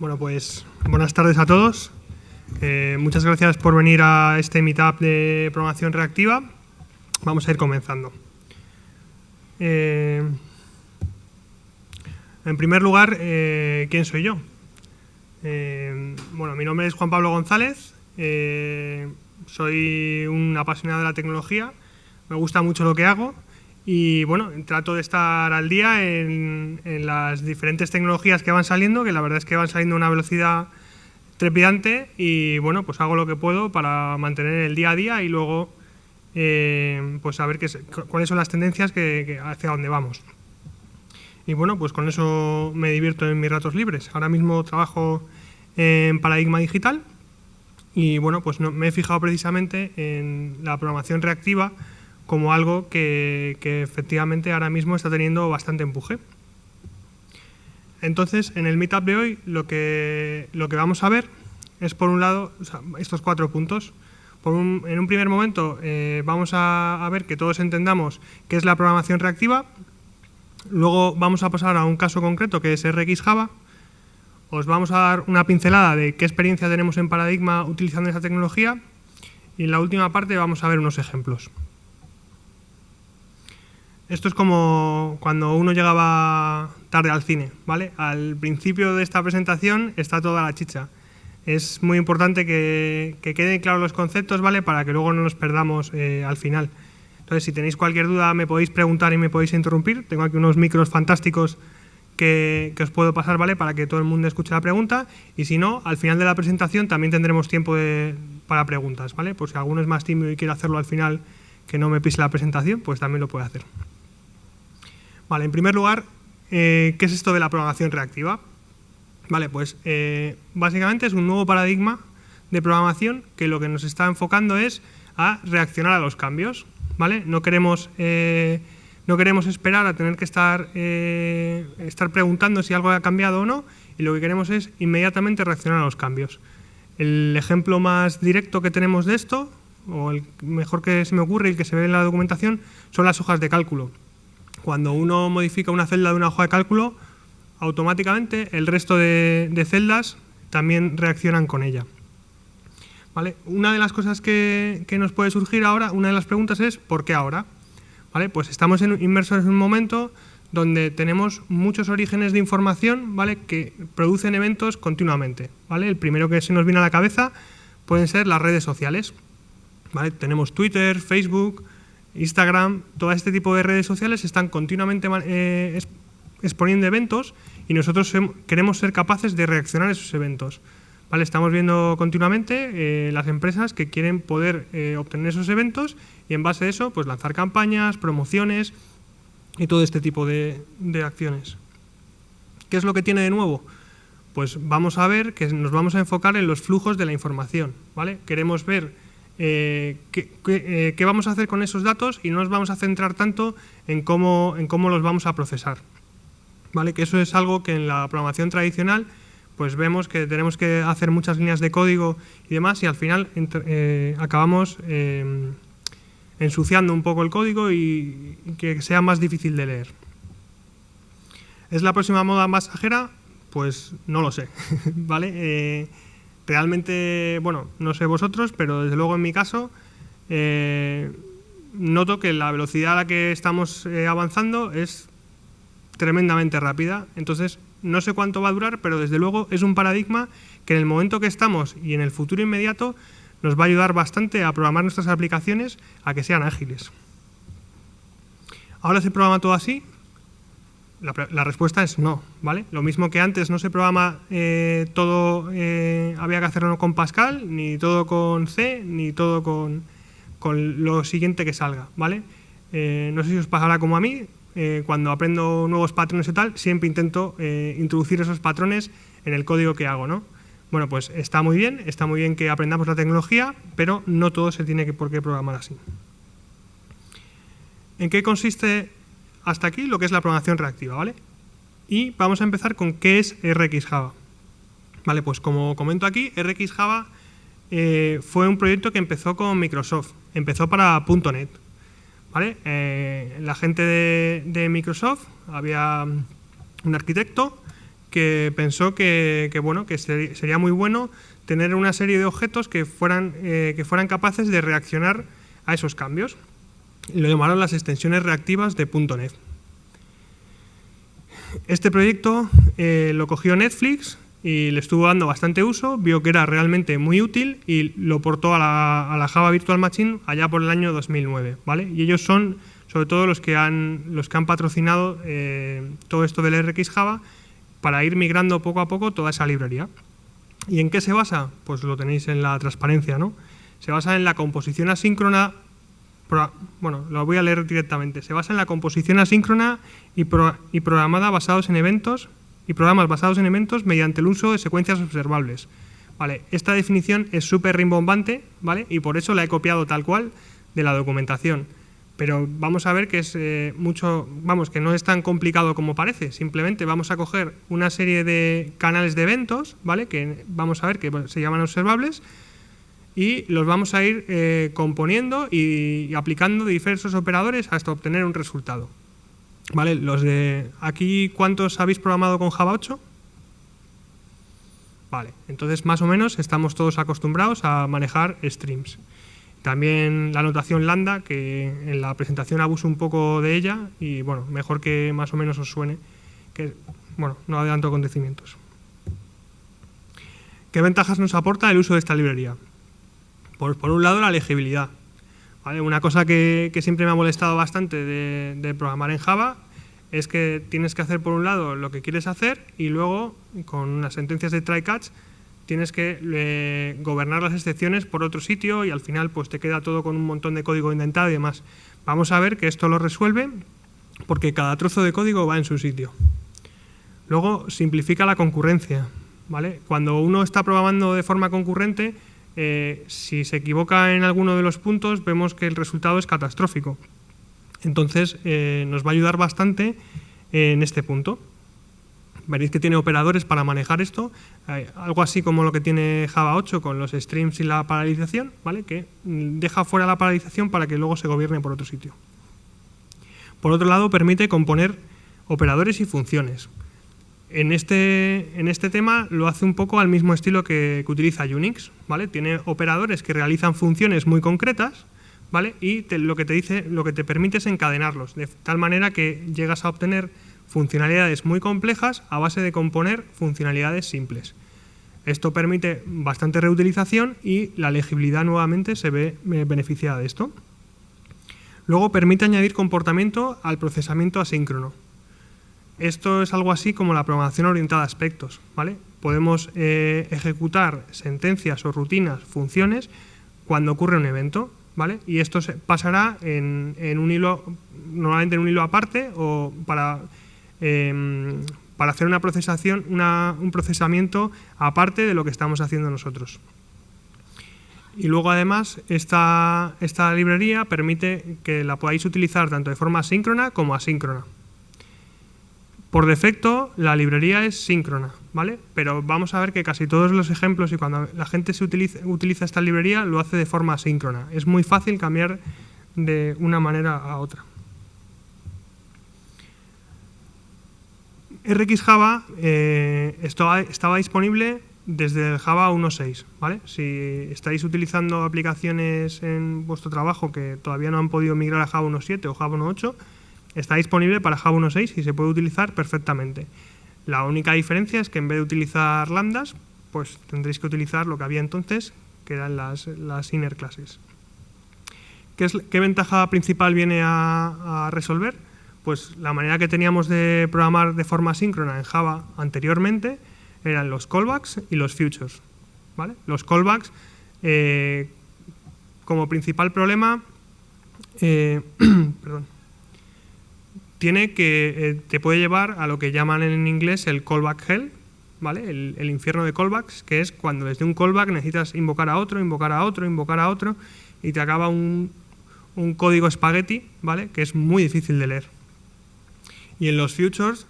Bueno, pues buenas tardes a todos. Muchas gracias por venir a este meetup de programación reactiva. Vamos a ir comenzando. En primer lugar, ¿quién soy yo? Bueno, mi nombre es Juan Pablo González. Soy un apasionado de la tecnología. Me gusta mucho lo que hago. Y bueno, trato de estar al día en las diferentes tecnologías que van saliendo, que la verdad es que van saliendo a una velocidad trepidante, y bueno, pues hago lo que puedo para mantener el día a día y luego pues saber cuáles son las tendencias hacia dónde vamos. Y bueno, pues con eso me divierto en mis ratos libres. Ahora mismo trabajo en Paradigma Digital y bueno, pues me he fijado precisamente en la programación reactiva como algo que efectivamente ahora mismo está teniendo bastante empuje. Entonces, en el meetup de hoy lo que vamos a ver es, por un lado, estos 4 puntos. En un primer momento vamos a ver que todos entendamos qué es la programación reactiva. Luego vamos a pasar a un caso concreto que es RxJava. Os vamos a dar una pincelada de qué experiencia tenemos en Paradigma utilizando esta tecnología. Y en la última parte vamos a ver unos ejemplos. Esto es como cuando uno llegaba tarde al cine, ¿vale? Al principio de esta presentación está toda la chicha. Es muy importante que queden claros los conceptos, ¿vale? Para que luego no nos perdamos al final. Entonces, si tenéis cualquier duda, me podéis preguntar y me podéis interrumpir. Tengo aquí unos micros fantásticos que os puedo pasar, ¿vale? Para que todo el mundo escuche la pregunta. Y si no, al final de la presentación también tendremos tiempo para preguntas, ¿vale? Por si alguno es más tímido y quiere hacerlo al final, que no me pise la presentación, pues también lo puede hacer. Vale, en primer lugar, ¿qué es esto de la programación reactiva? Vale, pues básicamente es un nuevo paradigma de programación que lo que nos está enfocando es a reaccionar a los cambios, ¿vale? No queremos esperar a tener que estar preguntando si algo ha cambiado o no, y lo que queremos es inmediatamente reaccionar a los cambios. El ejemplo más directo que tenemos de esto, o el mejor que se me ocurre y el que se ve en la documentación, son las hojas de cálculo. Cuando uno modifica una celda de una hoja de cálculo, automáticamente el resto de celdas también reaccionan con ella. ¿Vale? Una de las cosas que nos puede surgir ahora, una de las preguntas es ¿por qué ahora? ¿Vale? Pues estamos inmersos en un momento donde tenemos muchos orígenes de información, ¿vale? Que producen eventos continuamente, ¿vale? El primero que se nos viene a la cabeza pueden ser las redes sociales, ¿vale? Tenemos Twitter, Facebook, Instagram, todo este tipo de redes sociales están continuamente exponiendo eventos y nosotros queremos ser capaces de reaccionar a esos eventos. ¿Vale? Estamos viendo continuamente las empresas que quieren poder obtener esos eventos y en base a eso pues lanzar campañas, promociones y todo este tipo de acciones. ¿Qué es lo que tiene de nuevo? Pues vamos a ver que nos vamos a enfocar en los flujos de la información, ¿vale? Queremos ver qué vamos a hacer con esos datos y no nos vamos a centrar tanto en cómo los vamos a procesar, ¿vale? Que eso es algo que en la programación tradicional pues vemos que tenemos que hacer muchas líneas de código y demás, y al final acabamos ensuciando un poco el código y que sea más difícil de leer. ¿Es la próxima moda pasajera? Pues no lo sé, ¿vale? Realmente, bueno, no sé vosotros, pero desde luego en mi caso noto que la velocidad a la que estamos avanzando es tremendamente rápida. Entonces, no sé cuánto va a durar, pero desde luego es un paradigma que en el momento que estamos y en el futuro inmediato nos va a ayudar bastante a programar nuestras aplicaciones a que sean ágiles. ¿Ahora se programa todo así? La respuesta es no, ¿vale? Lo mismo que antes no se programa todo, había que hacerlo con Pascal, ni todo con C, ni todo con lo siguiente que salga, ¿vale? No sé si os pasará como a mí, cuando aprendo nuevos patrones y tal, siempre intento introducir esos patrones en el código que hago, ¿no? Bueno, pues está muy bien que aprendamos la tecnología, pero no todo se tiene por qué programar así. ¿En qué consiste hasta aquí lo que es la programación reactiva, ¿vale? Y vamos a empezar con qué es RxJava. Vale, pues como comento aquí, RxJava fue un proyecto que empezó con Microsoft, empezó para .NET, ¿vale? La gente de Microsoft, había un arquitecto que pensó bueno, que sería muy bueno tener una serie de objetos que fueran capaces de reaccionar a esos cambios. Y lo llamaron las extensiones reactivas de .NET. Este proyecto lo cogió Netflix y le estuvo dando bastante uso, vio que era realmente muy útil y lo portó a la Java Virtual Machine allá por el año 2009, ¿vale? Y ellos son, sobre todo, los que han patrocinado todo esto del RX Java para ir migrando poco a poco toda esa librería. ¿Y en qué se basa? Pues lo tenéis en la transparencia, ¿no? Se basa en la composición asíncrona. Bueno, lo voy a leer directamente. Se basa en la composición asíncrona y programada basados en eventos y programas basados en eventos mediante el uso de secuencias observables. Vale, esta definición es súper rimbombante, ¿vale? Y por eso la he copiado tal cual de la documentación. Pero vamos a ver que es que no es tan complicado como parece. Simplemente vamos a coger una serie de canales de eventos, ¿vale? Que vamos a ver que se llaman observables, y los vamos a ir componiendo y aplicando diversos operadores hasta obtener un resultado. ¿Vale? Aquí, ¿cuántos habéis programado con Java 8? Vale, entonces más o menos estamos todos acostumbrados a manejar streams. También la notación lambda, que en la presentación abuso un poco de ella y bueno, mejor que más o menos os suene, que bueno, no adelanto acontecimientos. ¿Qué ventajas nos aporta el uso de esta librería? Por un lado, la legibilidad. ¿Vale? Una cosa que siempre me ha molestado bastante de programar en Java es que tienes que hacer por un lado lo que quieres hacer y luego con unas sentencias de try-catch tienes que gobernar las excepciones por otro sitio y al final pues te queda todo con un montón de código indentado y demás. Vamos a ver que esto lo resuelve porque cada trozo de código va en su sitio. Luego simplifica la concurrencia, ¿vale? Cuando uno está programando de forma concurrente, si se equivoca en alguno de los puntos, vemos que el resultado es catastrófico. Entonces, nos va a ayudar bastante en este punto. Veréis que tiene operadores para manejar esto, algo así como lo que tiene Java 8 con los streams y la paralización, ¿vale? Que deja fuera la paralización para que luego se gobierne por otro sitio. Por otro lado, permite componer operadores y funciones. En este tema lo hace un poco al mismo estilo que utiliza Unix, ¿vale? Tiene operadores que realizan funciones muy concretas, ¿vale? Y lo que te permite es encadenarlos, de tal manera que llegas a obtener funcionalidades muy complejas a base de componer funcionalidades simples. Esto permite bastante reutilización y la legibilidad nuevamente se ve beneficiada de esto. Luego permite añadir comportamiento al procesamiento asíncrono. Esto es algo así como la programación orientada a aspectos, ¿vale? Podemos ejecutar sentencias o rutinas, funciones, cuando ocurre un evento, ¿vale? Y esto pasará en un hilo, normalmente en un hilo aparte, o para hacer un procesamiento aparte de lo que estamos haciendo nosotros. Y luego además esta librería permite que la podáis utilizar tanto de forma síncrona como asíncrona. Por defecto, la librería es síncrona, ¿vale? Pero vamos a ver que casi todos los ejemplos y cuando la gente utiliza esta librería lo hace de forma asíncrona. Es muy fácil cambiar de una manera a otra. RX Java estaba disponible desde el Java 1.6, ¿vale? Si estáis utilizando aplicaciones en vuestro trabajo que todavía no han podido migrar a Java 1.7 o Java 1.8, está disponible para Java 1.6 y se puede utilizar perfectamente. La única diferencia es que en vez de utilizar lambdas, pues tendréis que utilizar lo que había entonces, que eran las inner classes. ¿Qué ventaja principal viene a resolver? Pues la manera que teníamos de programar de forma síncrona en Java anteriormente eran los callbacks y los futures, ¿vale? Los callbacks, como principal problema, perdón, te puede llevar a lo que llaman en inglés el callback hell, ¿vale? El infierno de callbacks, que es cuando desde un callback necesitas invocar a otro, invocar a otro, invocar a otro, y te acaba un código espagueti, ¿vale? Que es muy difícil de leer. Y en los futures,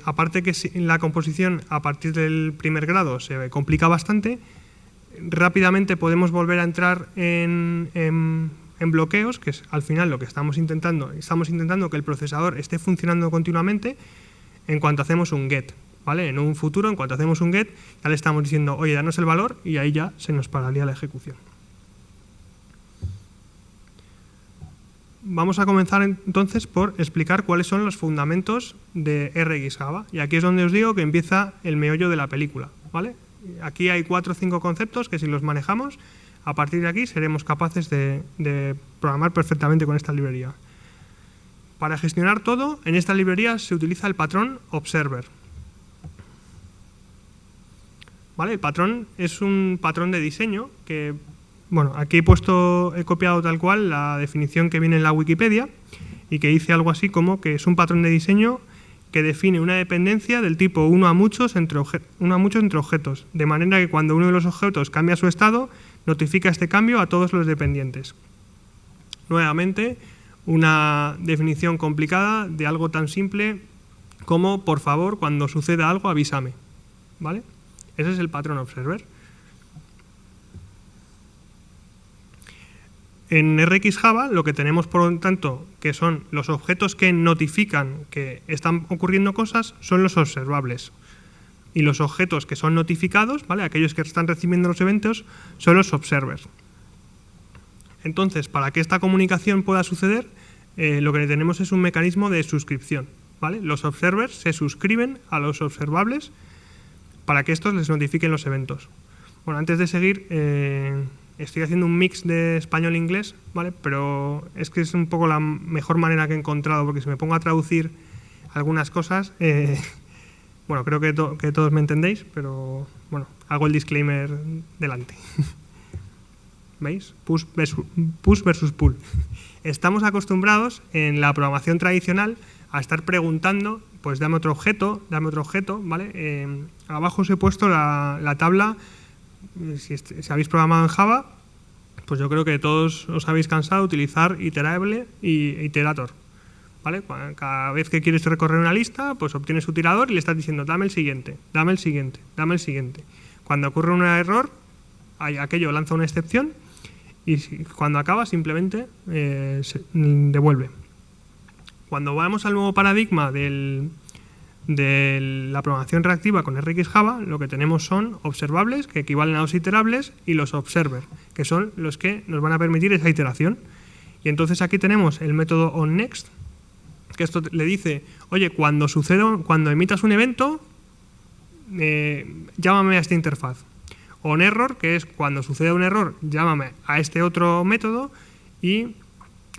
aparte que la composición a partir del primer grado se complica bastante, rápidamente podemos volver a entrar en bloqueos, que es al final lo que estamos intentando que el procesador esté funcionando continuamente en cuanto hacemos un get, ¿vale? En un futuro, en cuanto hacemos un get, ya le estamos diciendo, oye, danos el valor, y ahí ya se nos pararía la ejecución. Vamos a comenzar entonces por explicar cuáles son los fundamentos de RxJava. Y aquí es donde os digo que empieza el meollo de la película, ¿vale? Aquí hay 4 o 5 conceptos que si los manejamos, a partir de aquí seremos capaces de programar perfectamente con esta librería. Para gestionar todo, en esta librería se utiliza el patrón observer. ¿Vale? El patrón es un patrón de diseño que, bueno, aquí he copiado tal cual la definición que viene en la Wikipedia y que dice algo así como que es un patrón de diseño que define una dependencia del tipo uno a muchos entre objetos, de manera que cuando uno de los objetos cambia su estado, notifica este cambio a todos los dependientes. Nuevamente, una definición complicada de algo tan simple como, por favor, cuando suceda algo, avísame, ¿vale? Ese es el patrón observer. En RxJava lo que tenemos, por lo tanto, que son los objetos que notifican que están ocurriendo cosas, son los observables. Y los objetos que son notificados, ¿vale? Aquellos que están recibiendo los eventos, son los observers. Entonces, para que esta comunicación pueda suceder, lo que tenemos es un mecanismo de suscripción, ¿vale? Los observers se suscriben a los observables para que estos les notifiquen los eventos. Bueno, antes de seguir, estoy haciendo un mix de español e inglés, ¿vale? Pero es que es un poco la mejor manera que he encontrado, porque si me pongo a traducir algunas cosas, bueno, creo que todos me entendéis, pero bueno, hago el disclaimer delante. ¿Veis? Push versus pull. Estamos acostumbrados en la programación tradicional a estar preguntando, pues dame otro objeto, ¿vale? Abajo os he puesto la tabla, si habéis programado en Java, pues yo creo que todos os habéis cansado de utilizar iterable y iterator, ¿vale? Cada vez que quieres recorrer una lista, pues obtienes tu iterador y le estás diciendo dame el siguiente, dame el siguiente, dame el siguiente. Cuando ocurre un error, aquello lanza una excepción y cuando acaba simplemente se devuelve. Cuando vamos al nuevo paradigma de la programación reactiva con RxJava, lo que tenemos son observables, que equivalen a los iterables, y los observer, que son los que nos van a permitir esa iteración. Y entonces aquí tenemos el método onNext, que esto le dice, oye, cuando emitas un evento, llámame a esta interfaz. OnError, que es cuando sucede un error, llámame a este otro método, y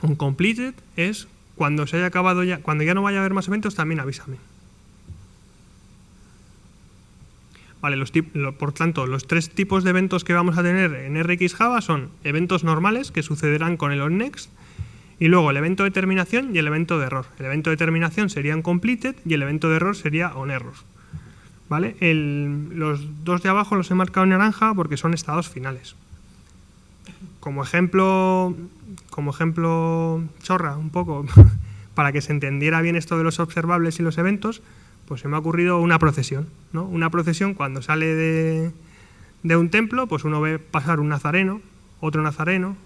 onCompleted es cuando se haya acabado ya, cuando ya no vaya a haber más eventos, también avísame. Vale, por tanto, los 3 tipos de eventos que vamos a tener en RxJava son eventos normales que sucederán con el onNext, y luego el evento de terminación y el evento de error. El evento de terminación sería onCompleted y el evento de error sería onError. ¿Vale? Los 2 de abajo los he marcado en naranja porque son estados finales. Como ejemplo chorra un poco, para que se entendiera bien esto de los observables y los eventos, pues se me ha ocurrido una procesión, ¿no? Una procesión, cuando sale de un templo, pues uno ve pasar un nazareno, otro nazareno,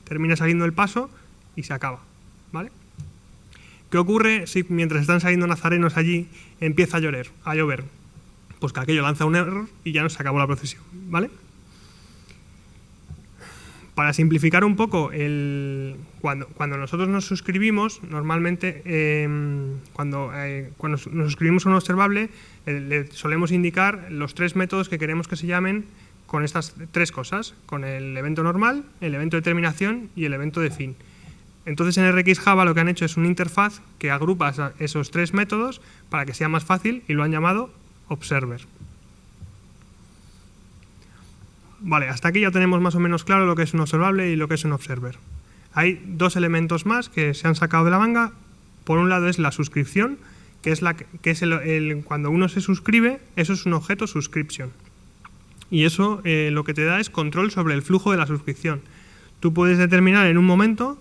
termina saliendo el paso y se acaba, ¿vale? ¿Qué ocurre si mientras están saliendo nazarenos allí empieza a llover? Pues que aquello lanza un error y ya no se acabó la procesión, ¿vale? Para simplificar un poco, cuando nosotros nos suscribimos, normalmente cuando nos suscribimos a un observable, le solemos indicar los 3 métodos que queremos que se llamen con estas 3 cosas, con el evento normal, el evento de terminación y el evento de fin. Entonces en RxJava lo que han hecho es una interfaz que agrupa esos 3 métodos para que sea más fácil y lo han llamado observer. Vale, hasta aquí ya tenemos más o menos claro lo que es un observable y lo que es un observer. Hay 2 elementos más que se han sacado de la manga. Por un lado es la suscripción, que es cuando uno se suscribe, eso es un objeto subscription. Y eso lo que te da es control sobre el flujo de la suscripción. Tú puedes determinar en un momento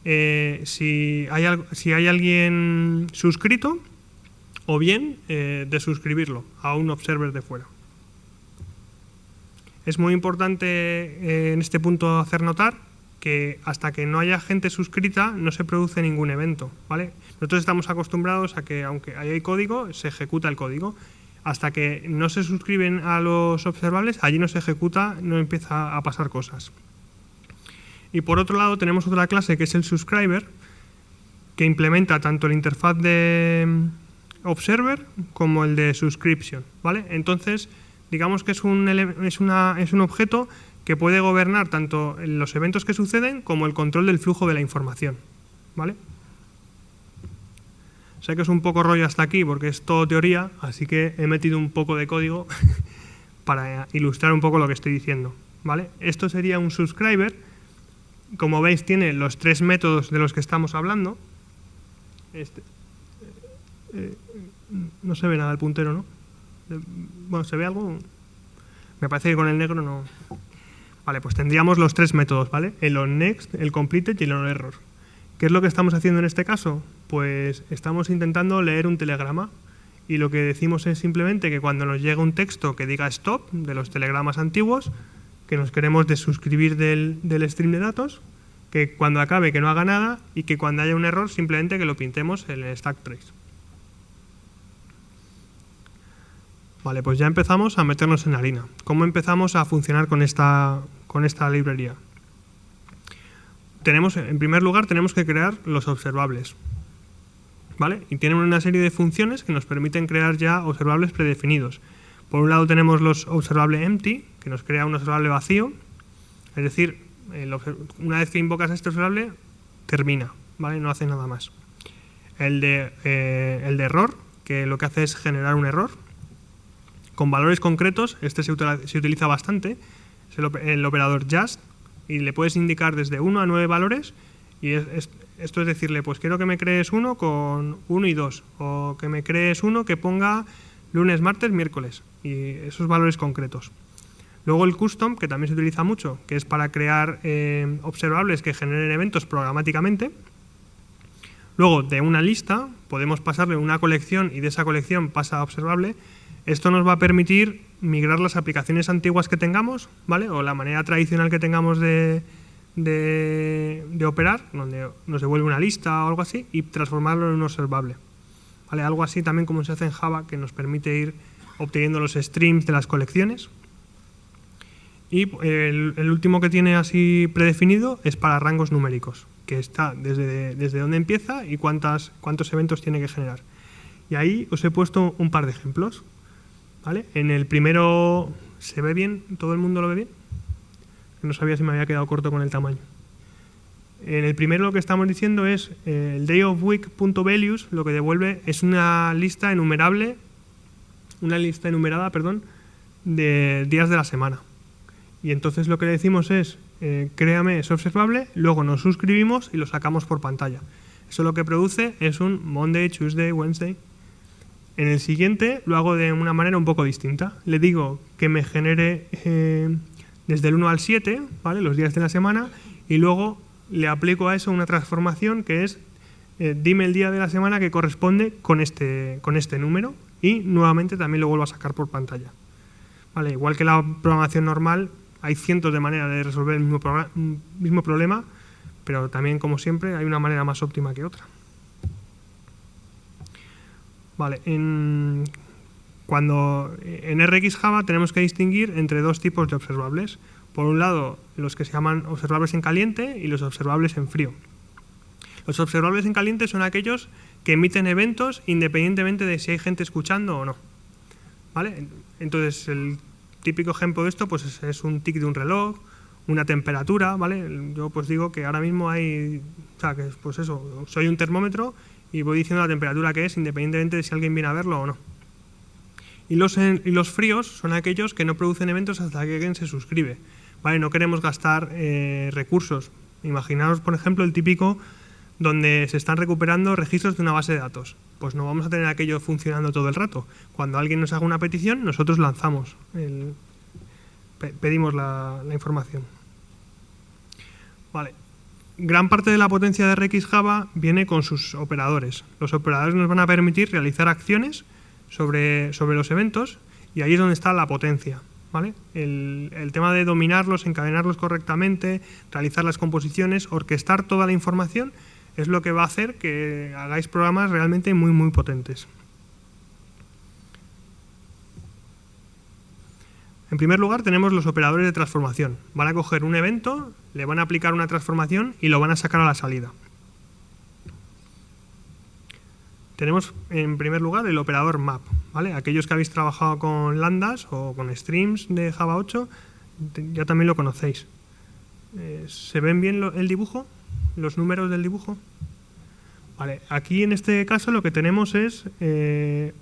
si hay alguien suscrito o bien desuscribirlo a un observer de fuera. Es muy importante en este punto hacer notar que hasta que no haya gente suscrita no se produce ningún evento, ¿vale? Nosotros estamos acostumbrados a que aunque hay código, se ejecuta el código. Hasta que no se suscriben a los observables, allí no se ejecuta, no empieza a pasar cosas. Y por otro lado tenemos otra clase que es el subscriber, que implementa tanto la interfaz de observer como el de subscription, ¿vale? Entonces, digamos que es un objeto que puede gobernar tanto los eventos que suceden como el control del flujo de la información, ¿vale? Sé que es un poco rollo hasta aquí porque es todo teoría, así que he metido un poco de código para ilustrar un poco lo que estoy diciendo, ¿vale? Esto sería un subscriber. Como veis, tiene los 3 métodos de los que estamos hablando. No se ve nada el puntero, ¿no? Bueno, ¿se ve algo? Me parece que con el negro no. Vale, pues tendríamos los 3 métodos, ¿vale? El onNext, el completed y el onError. ¿Qué es lo que estamos haciendo en este caso? Pues estamos intentando leer un telegrama y lo que decimos es simplemente que cuando nos llega un texto que diga stop, de los telegramas antiguos, que nos queremos desuscribir del stream de datos, que cuando acabe que no haga nada y que cuando haya un error simplemente que lo pintemos en el stack trace. Vale, pues ya empezamos a meternos en harina. ¿Cómo empezamos a funcionar con esta librería? En primer lugar, tenemos que crear los observables, ¿vale? Y tienen una serie de funciones que nos permiten crear ya observables predefinidos. Por un lado tenemos los observable empty, que nos crea un observable vacío, es decir, una vez que invocas a este observable, termina, ¿vale? No hace nada más. El de error, que lo que hace es generar un error, con valores concretos. Este se utiliza bastante, es el operador just, y le puedes indicar desde 1 a 9 valores, y esto es decirle, pues quiero que me crees uno con 1 y 2, o que me crees uno que ponga lunes, martes, miércoles, y esos valores concretos. Luego el custom, que también se utiliza mucho, que es para crear observables que generen eventos programáticamente. Luego, de una lista, podemos pasarle una colección y de esa colección pasa a observable. Esto nos va a permitir migrar las aplicaciones antiguas que tengamos, ¿vale? O la manera tradicional que tengamos de operar, donde nos devuelve una lista o algo así, y transformarlo en un observable, ¿vale? Algo así también como se hace en Java, que nos permite ir obteniendo los streams de las colecciones. Y el último que tiene así predefinido es para rangos numéricos, que está desde dónde empieza y cuántos eventos tiene que generar. Y ahí os he puesto un par de ejemplos, ¿vale? En el primero, ¿se ve bien? ¿Todo el mundo lo ve bien? No sabía si me había quedado corto con el tamaño. En el primero lo que estamos diciendo es el dayofweek.values, lo que devuelve es una lista enumerada, de días de la semana. Y entonces lo que le decimos es, créame ese observable, luego nos suscribimos y lo sacamos por pantalla. Eso lo que produce es un Monday, Tuesday, Wednesday. En el siguiente lo hago de una manera un poco distinta. Le digo que me genere desde el 1 al 7, ¿vale? Los días de la semana, y luego le aplico a eso una transformación que es dime el día de la semana que corresponde con este número, y nuevamente también lo vuelvo a sacar por pantalla. Vale, igual que la programación normal, hay cientos de maneras de resolver el mismo problema, pero también, como siempre, hay una manera más óptima que otra. Vale, en RX Java tenemos que distinguir entre dos tipos de observables. Por un lado, los que se llaman observables en caliente y los observables en frío. Los observables en caliente son aquellos que emiten eventos independientemente de si hay gente escuchando o no, ¿vale? Entonces, el típico ejemplo de esto pues es un tic de un reloj, una temperatura, ¿vale? Yo pues digo que ahora mismo hay, o sea, que pues eso, soy un termómetro y voy diciendo la temperatura que es independientemente de si alguien viene a verlo o no. Y los fríos son aquellos que no producen eventos hasta que alguien se suscribe, ¿vale? No queremos gastar recursos. Imaginaos, por ejemplo, el típico donde se están recuperando registros de una base de datos. Pues no vamos a tener aquello funcionando todo el rato. Cuando alguien nos haga una petición, nosotros lanzamos, pedimos la información. Vale. Gran parte de la potencia de RX Java viene con sus operadores. Los operadores nos van a permitir realizar acciones sobre los eventos, y ahí es donde está la potencia, ¿vale? El tema de dominarlos, encadenarlos correctamente, realizar las composiciones, orquestar toda la información, es lo que va a hacer que hagáis programas realmente muy, muy potentes. En primer lugar tenemos los operadores de transformación. Van a coger un evento, le van a aplicar una transformación y lo van a sacar a la salida. Tenemos en primer lugar el operador map, ¿vale? Aquellos que habéis trabajado con lambdas o con streams de Java 8 ya también lo conocéis. ¿Se ven bien el dibujo? ¿Los números del dibujo? Vale, aquí en este caso lo que tenemos es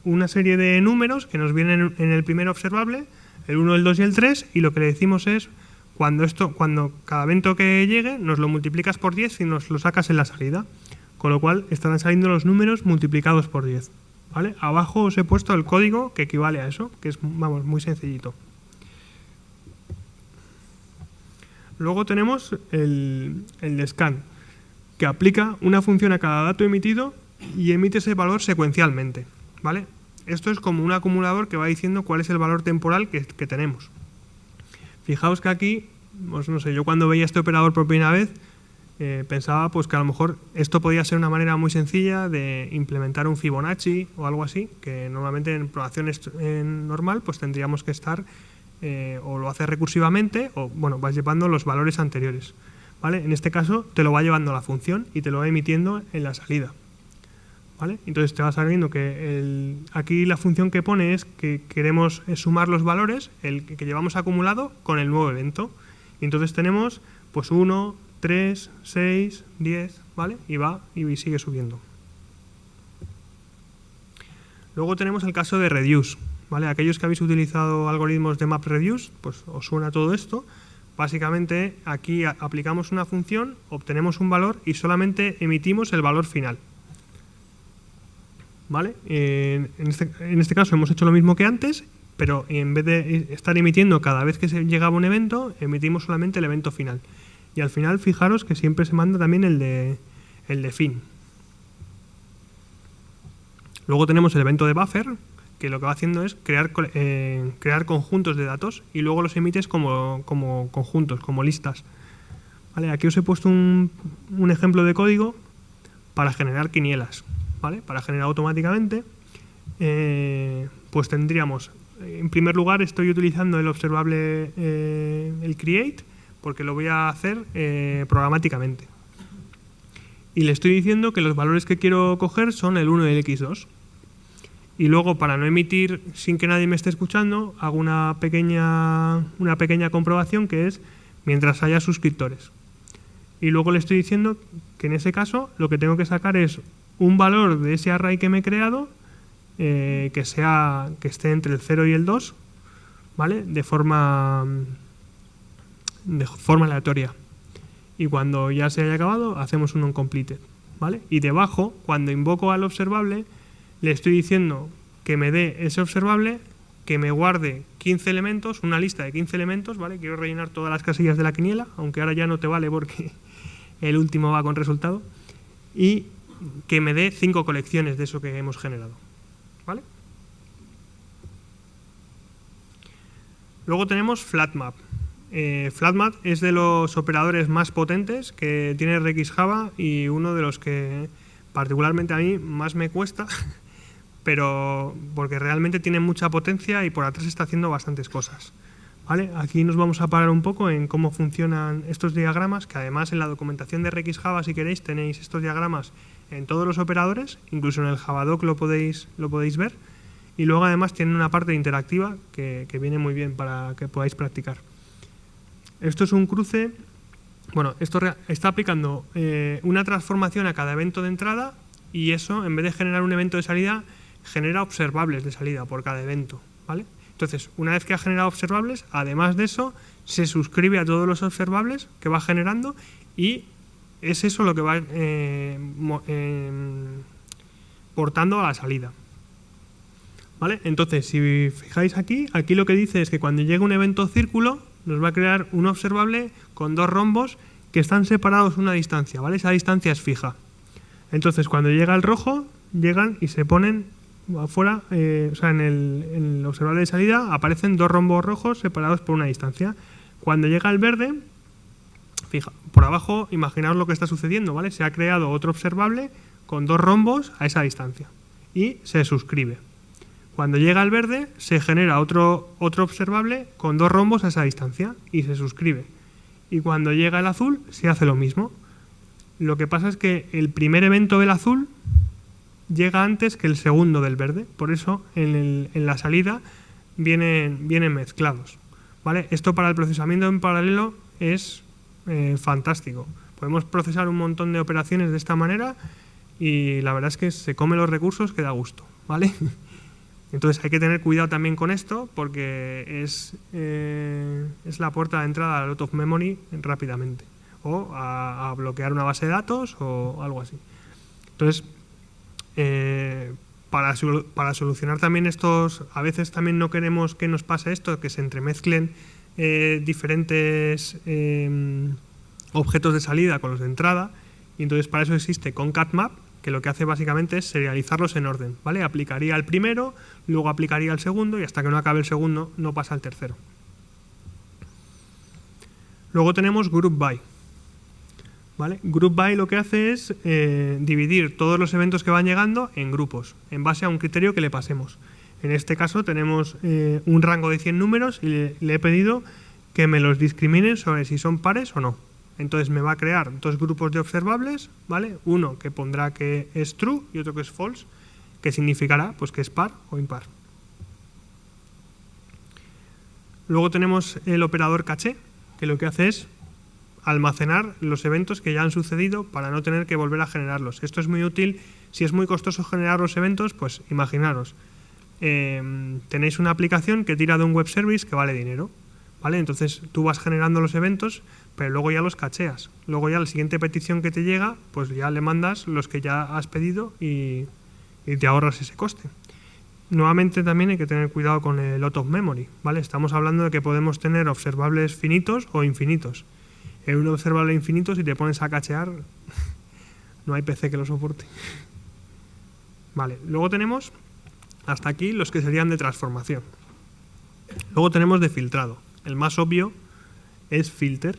una serie de números que nos vienen en el primer observable, el 1, el 2 y el 3, y lo que le decimos es cuando cada evento que llegue nos lo multiplicas por 10 y nos lo sacas en la salida. Con lo cual estarán saliendo los números multiplicados por 10. ¿Vale? Abajo os he puesto el código que equivale a eso, que es, vamos, muy sencillito. Luego tenemos el de scan, que aplica una función a cada dato emitido y emite ese valor secuencialmente. ¿Vale? Esto es como un acumulador que va diciendo cuál es el valor temporal que tenemos. Fijaos que aquí, pues no sé, yo cuando veía este operador por primera vez, pensaba pues que a lo mejor esto podía ser una manera muy sencilla de implementar un Fibonacci o algo así, que normalmente en programación normal pues tendríamos que estar o lo haces recursivamente o bueno, vas llevando los valores anteriores, ¿vale? En este caso te lo va llevando la función y te lo va emitiendo en la salida, ¿vale? Entonces te va saliendo que aquí la función que pone es que queremos sumar los valores, el que llevamos acumulado con el nuevo evento, y entonces tenemos pues 1, 3, 6, 10, ¿vale? Y va y sigue subiendo. Luego tenemos el caso de reduce, ¿vale? Aquellos que habéis utilizado algoritmos de MapReduce, pues os suena todo esto. Básicamente aquí aplicamos una función, obtenemos un valor y solamente emitimos el valor final, ¿vale? En este caso hemos hecho lo mismo que antes, pero en vez de estar emitiendo cada vez que se llegaba un evento, emitimos solamente el evento final. Y al final, fijaros que siempre se manda también el de fin. Luego tenemos el evento de buffer, que lo que va haciendo es crear conjuntos de datos y luego los emites como conjuntos, como listas. ¿Vale? Aquí os he puesto un ejemplo de código para generar quinielas, ¿vale? Para generar automáticamente, pues tendríamos, en primer lugar estoy utilizando el observable, el create, porque lo voy a hacer programáticamente. Y le estoy diciendo que los valores que quiero coger son el 1 y el x2. Y luego, para no emitir sin que nadie me esté escuchando, hago una pequeña comprobación que es mientras haya suscriptores. Y luego le estoy diciendo que en ese caso lo que tengo que sacar es un valor de ese array que me he creado que esté entre el 0 y el 2, ¿vale? De forma aleatoria, y cuando ya se haya acabado hacemos un onCompleted, ¿vale? Y debajo, cuando invoco al observable, le estoy diciendo que me dé ese observable, que me guarde 15 elementos, una lista de 15 elementos, ¿vale? Quiero rellenar todas las casillas de la quiniela, aunque ahora ya no te vale porque el último va con resultado, y que me dé 5 colecciones de eso que hemos generado, ¿vale? Luego tenemos FlatMap. FlatMap es de los operadores más potentes que tiene RxJava y uno de los que particularmente a mí más me cuesta, pero porque realmente tiene mucha potencia y por atrás está haciendo bastantes cosas, ¿vale? Aquí nos vamos a parar un poco en cómo funcionan estos diagramas, que además en la documentación de RxJava, si queréis, tenéis estos diagramas en todos los operadores, incluso en el Javadoc lo podéis ver, y luego además tienen una parte interactiva que viene muy bien para que podáis practicar. Esto es un cruce, bueno, esto está aplicando una transformación a cada evento de entrada y eso, en vez de generar un evento de salida, genera observables de salida por cada evento, ¿vale? Entonces, una vez que ha generado observables, además de eso, se suscribe a todos los observables que va generando y es eso lo que va portando a la salida, ¿vale? Entonces, si fijáis aquí lo que dice es que cuando llegue un evento círculo, nos va a crear un observable con 2 rombos que están separados una distancia, ¿vale? Esa distancia es fija. Entonces, cuando llega el rojo, llegan y se ponen afuera, o sea, en el observable de salida aparecen 2 rombos rojos separados por una distancia. Cuando llega el verde, fija, por abajo, imaginaos lo que está sucediendo, ¿vale? Se ha creado otro observable con 2 rombos a esa distancia y se suscribe. Cuando llega el verde, se genera otro observable con 2 rombos a esa distancia y se suscribe. Y cuando llega el azul, se hace lo mismo. Lo que pasa es que el primer evento del azul llega antes que el segundo del verde. Por eso en la salida vienen mezclados, ¿vale? Esto para el procesamiento en paralelo es fantástico. Podemos procesar un montón de operaciones de esta manera y la verdad es que se come los recursos que da gusto, ¿vale? Entonces hay que tener cuidado también con esto porque es la puerta de entrada al out of memory rápidamente o a bloquear una base de datos o algo así. Entonces, para solucionar también estos, a veces también no queremos que nos pase esto, que se entremezclen diferentes objetos de salida con los de entrada, y entonces para eso existe concat-map, que lo que hace básicamente es serializarlos en orden, ¿vale? Aplicaría al primero, luego aplicaría al segundo y hasta que no acabe el segundo no pasa al tercero. Luego tenemos group by, ¿vale? Group by lo que hace es dividir todos los eventos que van llegando en grupos, en base a un criterio que le pasemos. En este caso tenemos un rango de 100 números y le he pedido que me los discriminen sobre si son pares o no. Entonces me va a crear 2 grupos de observables, ¿vale? Uno que pondrá que es true y otro que es false, que significará pues, que es par o impar. Luego tenemos el operador caché, que lo que hace es almacenar los eventos que ya han sucedido para no tener que volver a generarlos. Esto es muy útil. Si es muy costoso generar los eventos, pues imaginaros, tenéis una aplicación que tira de un web service que vale dinero, ¿vale? Entonces tú vas generando los eventos, pero luego ya los cacheas. Luego ya la siguiente petición que te llega, pues ya le mandas los que ya has pedido y te ahorras ese coste. Nuevamente también hay que tener cuidado con el out of memory, ¿vale? Estamos hablando de que podemos tener observables finitos o infinitos. En un observable infinito, si te pones a cachear, no hay PC que lo soporte. Vale, luego tenemos hasta aquí los que serían de transformación. Luego tenemos de filtrado. El más obvio es filter,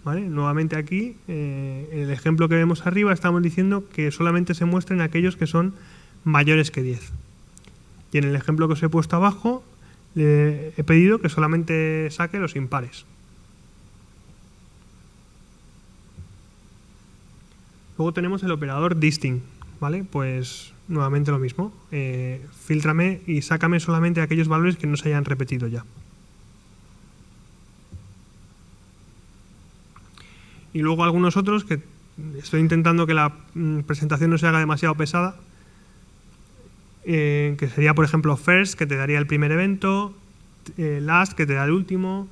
¿vale? Nuevamente aquí, en el ejemplo que vemos arriba, estamos diciendo que solamente se muestren aquellos que son mayores que 10. Y en el ejemplo que os he puesto abajo, le he pedido que solamente saque los impares. Luego tenemos el operador distinct, ¿vale? Pues nuevamente lo mismo. Fíltrame y sácame solamente aquellos valores que no se hayan repetido ya. Y luego algunos otros que estoy intentando que la presentación no se haga demasiado pesada, que sería, por ejemplo, first, que te daría el primer evento, last, que te da el último,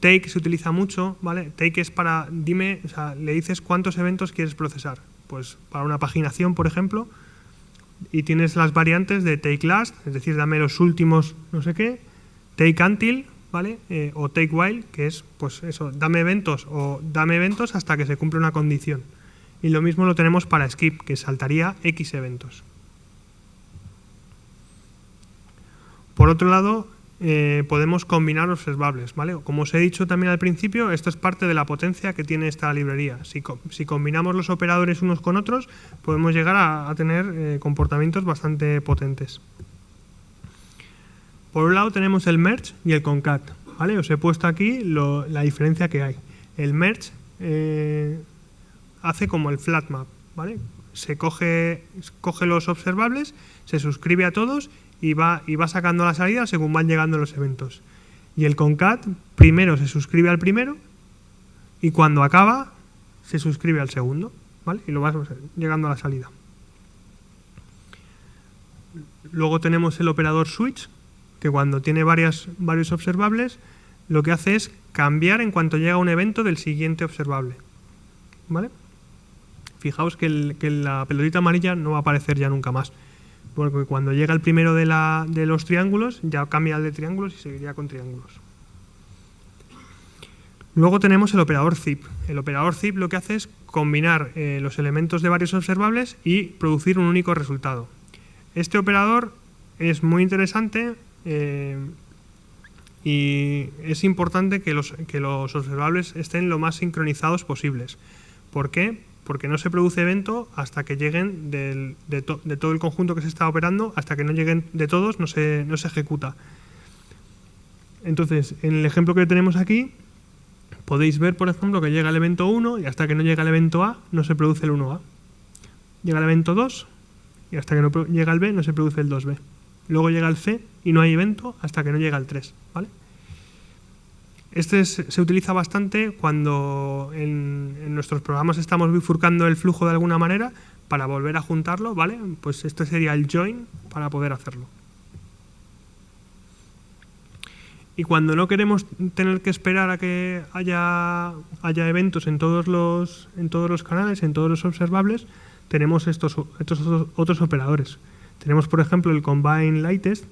take se utiliza mucho, ¿vale? Take es para, dime, o sea, le dices cuántos eventos quieres procesar. Pues para una paginación, por ejemplo, y tienes las variantes de take last, es decir, dame los últimos no sé qué, take until, ¿vale? O take while, que es, pues eso, dame eventos o dame eventos hasta que se cumpla una condición. Y lo mismo lo tenemos para skip, que saltaría X eventos. Por otro lado, podemos combinar observables, ¿vale? Como os he dicho también al principio, esto es parte de la potencia que tiene esta librería. Si combinamos los operadores unos con otros, podemos llegar a tener comportamientos bastante potentes. Por un lado tenemos el merge y el concat, ¿vale? Os he puesto aquí la diferencia que hay. El merge hace como el flat map, ¿vale? Se coge los observables, se suscribe a todos y va sacando la salida según van llegando los eventos. Y el concat primero se suscribe al primero y cuando acaba se suscribe al segundo, ¿vale? Y lo vas llegando a la salida. Luego tenemos el operador switch, que cuando tiene varios observables, lo que hace es cambiar en cuanto llega un evento del siguiente observable, ¿vale? Fijaos que la pelotita amarilla no va a aparecer ya nunca más, porque cuando llega el primero de los triángulos, ya cambia al de triángulos y seguiría con triángulos. Luego tenemos el operador zip. El operador zip lo que hace es combinar los elementos de varios observables y producir un único resultado. Este operador es muy interesante y es importante que los observables estén lo más sincronizados posibles. ¿Por qué? Porque no se produce evento hasta que lleguen de todo el conjunto que se está operando, hasta que no lleguen de todos no se ejecuta. Entonces, en el ejemplo que tenemos aquí, podéis ver, por ejemplo, que llega el evento 1 y hasta que no llega el evento A no se produce el 1A. Llega el evento 2 y hasta que no llega el B no se produce el 2B. Luego llega el C y no hay evento hasta que no llega el 3, ¿vale? Este se utiliza bastante cuando en nuestros programas estamos bifurcando el flujo de alguna manera para volver a juntarlo, ¿vale? Pues este sería el join para poder hacerlo. Y cuando no queremos tener que esperar a que haya eventos en todos los canales, en todos los observables, tenemos estos otros operadores. Tenemos, por ejemplo, el combine latest.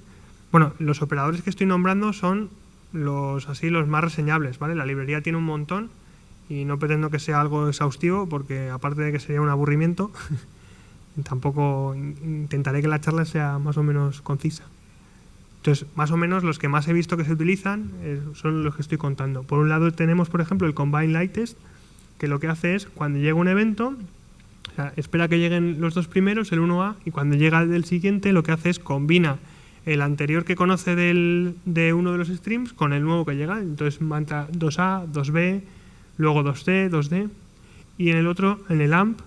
Bueno, los operadores que estoy nombrando son los más reseñables, ¿vale? La librería tiene un montón y no pretendo que sea algo exhaustivo porque, aparte de que sería un aburrimiento, tampoco intentaré que la charla sea más o menos concisa. Entonces, más o menos los que más he visto que se utilizan son los que estoy contando. Por un lado tenemos, por ejemplo, el combine latest, que lo que hace es, cuando llega un evento, o sea, espera que lleguen los dos primeros, el 1A, y cuando llega el del siguiente, lo que hace es combina el anterior que conoce de uno de los streams con el nuevo que llega. Entonces manda 2A, 2B, luego 2C, 2D. Y en el otro, en el AMP,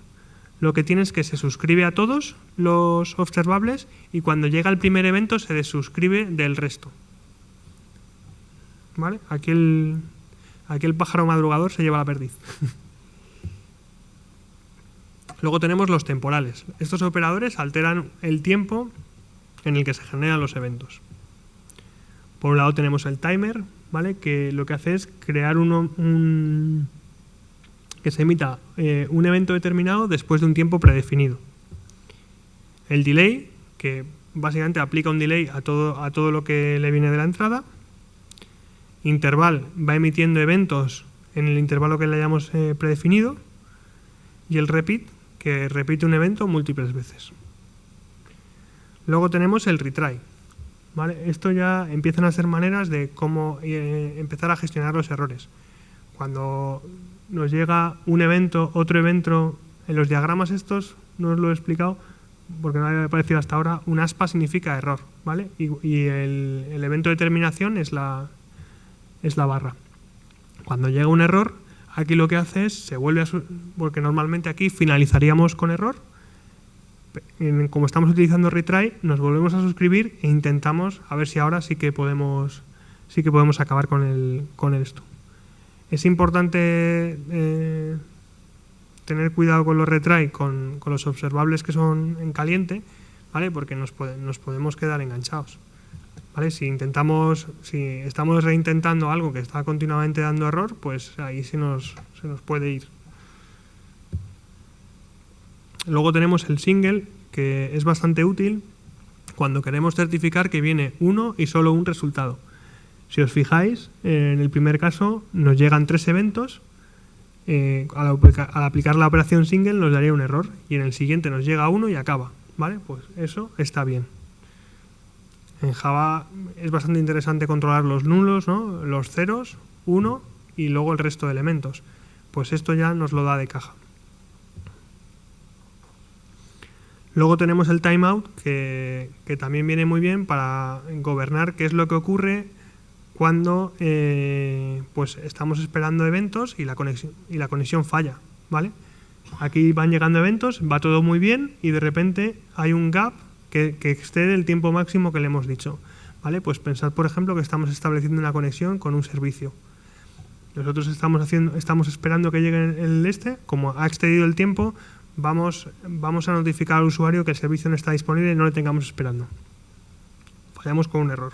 lo que tiene es que se suscribe a todos los observables y cuando llega el primer evento se desuscribe del resto. ¿Vale? Aquí el pájaro madrugador se lleva la perdiz. Luego tenemos los temporales. Estos operadores alteran el tiempo en el que se generan los eventos. Por un lado tenemos el timer, ¿vale? Que lo que hace es crear que se emita un evento determinado después de un tiempo predefinido. El delay, que básicamente aplica un delay a todo lo que le viene de la entrada. Interval, va emitiendo eventos en el intervalo que le hayamos predefinido. Y el repeat, que repite un evento múltiples veces. Luego tenemos el retry, ¿vale? Esto ya empiezan a ser maneras de cómo empezar a gestionar los errores. Cuando nos llega un evento, otro evento, en los diagramas estos, no os lo he explicado porque no me había aparecido hasta ahora, un aspa significa error, ¿vale? Y el evento de terminación es la barra. Cuando llega un error, aquí lo que hace es, se vuelve porque normalmente aquí finalizaríamos con error. Como estamos utilizando retry, nos volvemos a suscribir e intentamos a ver si ahora sí que podemos acabar con esto. Es importante tener cuidado con los retry, con los observables que son en caliente, ¿vale? Porque nos podemos quedar enganchados, ¿vale? Si estamos reintentando algo que está continuamente dando error, pues ahí se nos puede ir. Luego tenemos el single, que es bastante útil cuando queremos certificar que viene uno y solo un resultado. Si os fijáis, en el primer caso nos llegan 3 eventos, al aplicar la operación single nos daría un error, y en el siguiente nos llega uno y acaba, ¿vale? Pues eso está bien. En Java es bastante interesante controlar los nulos, ¿no? Los ceros, 1 y luego el resto de elementos. Pues esto ya nos lo da de caja. Luego tenemos el timeout, que también viene muy bien para gobernar qué es lo que ocurre cuando pues estamos esperando eventos y la conexión falla, ¿vale? Aquí van llegando eventos, va todo muy bien y de repente hay un gap que excede el tiempo máximo que le hemos dicho, ¿vale? Pues pensad, por ejemplo, que estamos estableciendo una conexión con un servicio. Nosotros estamos esperando que llegue como ha excedido el tiempo, vamos a notificar al usuario que el servicio no está disponible y no le tengamos esperando. Fallamos con un error.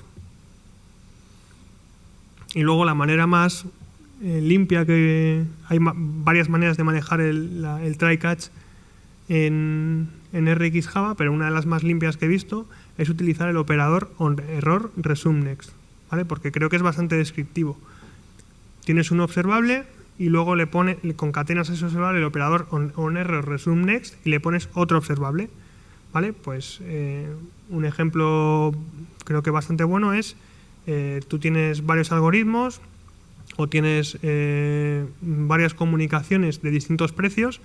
Y luego la manera más limpia, que hay varias maneras de manejar el try catch en RX Java, pero una de las más limpias que he visto es utilizar el operador onError resume next, ¿vale? Porque creo que es bastante descriptivo. Tienes un observable y luego le concatenas ese observable el operador onError resume next y le pones otro observable, ¿vale? Pues un ejemplo creo que bastante bueno es, tú tienes varios algoritmos o tienes varias comunicaciones de distintos precios,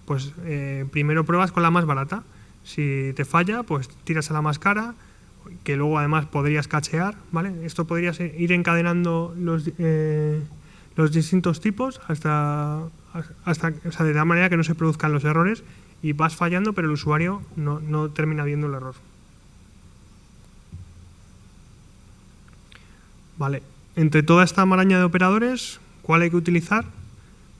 pues primero pruebas con la más barata. Si te falla, pues tiras a la más cara, que luego además podrías cachear, ¿vale? Esto podrías ir encadenando los distintos tipos hasta o sea, de tal manera que no se produzcan los errores y vas fallando, pero el usuario no termina viendo el error. Vale, entre toda esta maraña de operadores, ¿cuál hay que utilizar?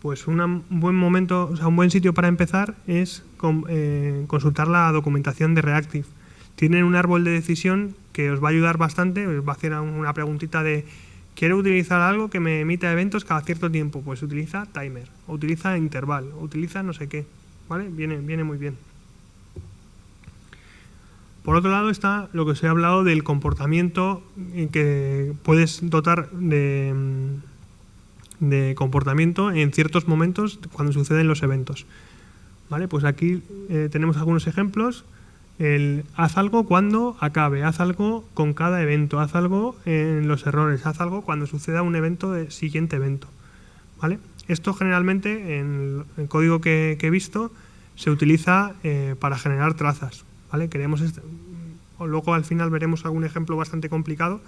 Pues un buen sitio para empezar es consultar la documentación de Reactive. Tienen un árbol de decisión que os va a ayudar bastante, os va a hacer una preguntita de quiero utilizar algo que me emita eventos cada cierto tiempo, pues utiliza timer, o utiliza interval, o utiliza no sé qué, ¿vale? Viene muy bien. Por otro lado está lo que os he hablado del comportamiento que puedes dotar de comportamiento en ciertos momentos cuando suceden los eventos. ¿Vale? Pues aquí tenemos algunos ejemplos. Haz algo cuando acabe, haz algo con cada evento, haz algo en los errores, haz algo cuando suceda un evento de siguiente evento. ¿Vale? Esto generalmente en el código que he visto se utiliza para generar trazas. ¿Vale? Luego al final veremos algún ejemplo bastante complicado.